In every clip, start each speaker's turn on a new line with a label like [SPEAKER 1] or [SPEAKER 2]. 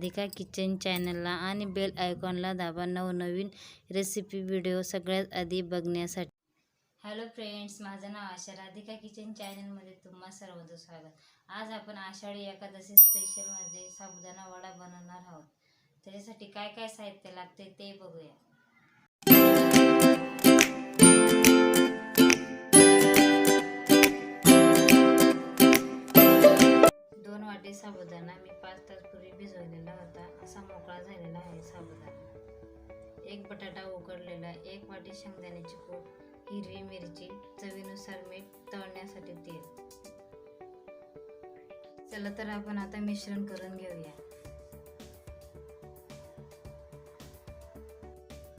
[SPEAKER 1] Radhika kitchen चॅनलला आणि bell आयकॉनला दाबा नवनवीन रेसिपी व्हिडिओ सगळ्यात आधी बघण्यासाठी। हॅलो फ्रेंड्स, माझं नाव आशा, राधिका किचन चॅनलमध्ये तुम्हा सर्वांचं स्वागत। आज आपण आषाढी एकादशी स्पेशलमध्ये साबुदाणा वडा बनवणार आहोत। त्याच्यासाठी काय काय साहित्य लागते ते बघूया। 2 वाटी साबुदाणा मी 5 तास पूर्वी भिजवलेला होता, असा मोकळा झालेला आहे साबुदाणा। 1 बटाटा उकडलेला, 1 वाटी शेंगदाण्याची कूट, हिरवी मिरची, चवीनुसार मीठ, तळण्यासाठी तेल। चला तर आपण आता मिश्रण करून घेऊया।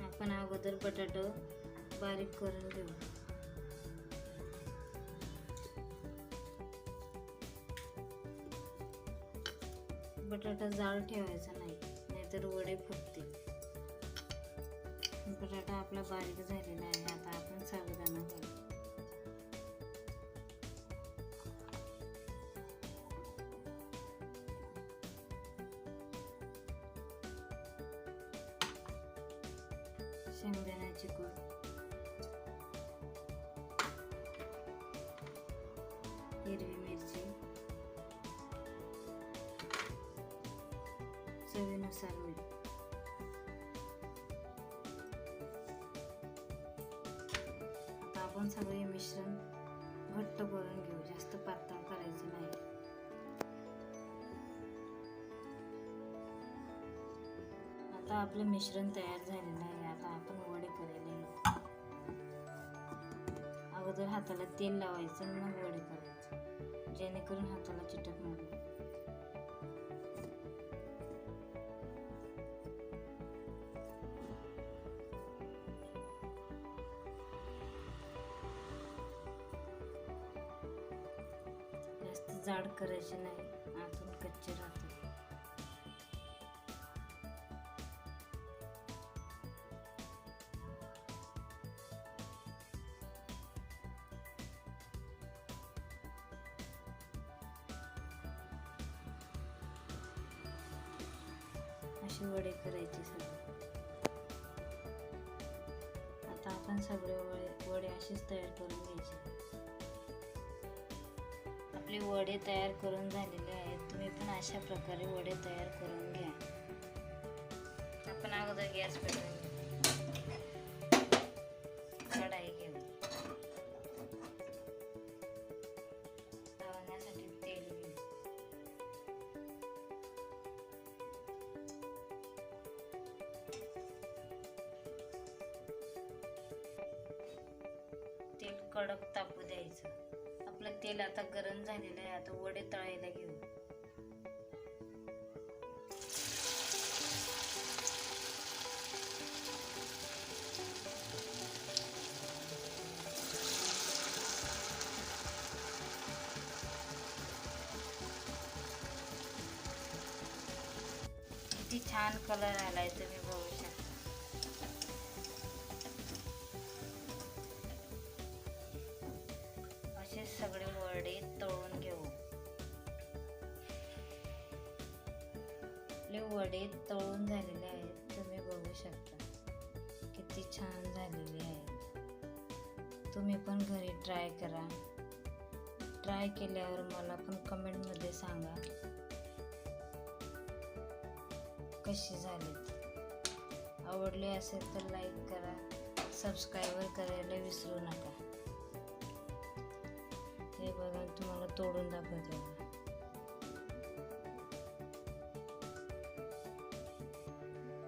[SPEAKER 1] आपण अगोदर बटाटा बारीक करून घेऊ। बटाटा जाड ठेवायचा नाही, नाहीतर वडे फुटतील। बटाटा आपला बारीक झालेला आहे। आता आपण साबुदाणा घालू। शेंगदाण्याची कूट, हिरवी मिरची, चवीनुसार मीठ। आता आपण सगळे मिश्रण घट्ट करून घेऊ, जास्त पातळ करायचं नाही। आता आपलं मिश्रण तयार झालेलं आहे। आता आपण वडे करायला घेऊ। अगोदर हाताला तेल लावायचं, मग वडे करायचे, जेणेकरून हाताला चिटकणार नाही। जास्त जाड करायचे नाही, आतून कच्चे राहतात। असे वडे करायचे सगळे। आता आपण सगळे वडे असेच तयार करून घ्यायचे। आपले वडे तयार करून झालेले आहेत। तुम्ही पण अशा प्रकारे वडे तयार करून घ्या। आपण अगोदर गॅस पेटवून कढाई घेऊ। तळण्यासाठी तेल घेऊ। तेल कडक तापू द्यायचं। आपलं तेल आता गरम झालेलं आहे। आता वडे तळायला घेऊ। किती छान कलर आलाय, तुम्ही बघू शकता। असे सगळे वडे तळून घेऊ। आपले वडे तळून झालेले आहेत, तुम्ही बघू शकता किती छान झालेले आहेत। तुम्ही पण घरी ट्राय करा। ट्राय केल्यावर मला पण कमेंटमध्ये सांगा कशी झालीत। आवडले असेल तर लाईक करा, सबस्क्राईब करायला विसरू नका। हे बघा, तुम्हाला तोडून दाखवते।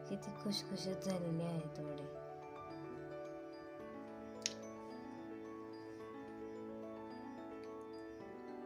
[SPEAKER 1] किती खुशखुशीत झालेले आहेत वडे।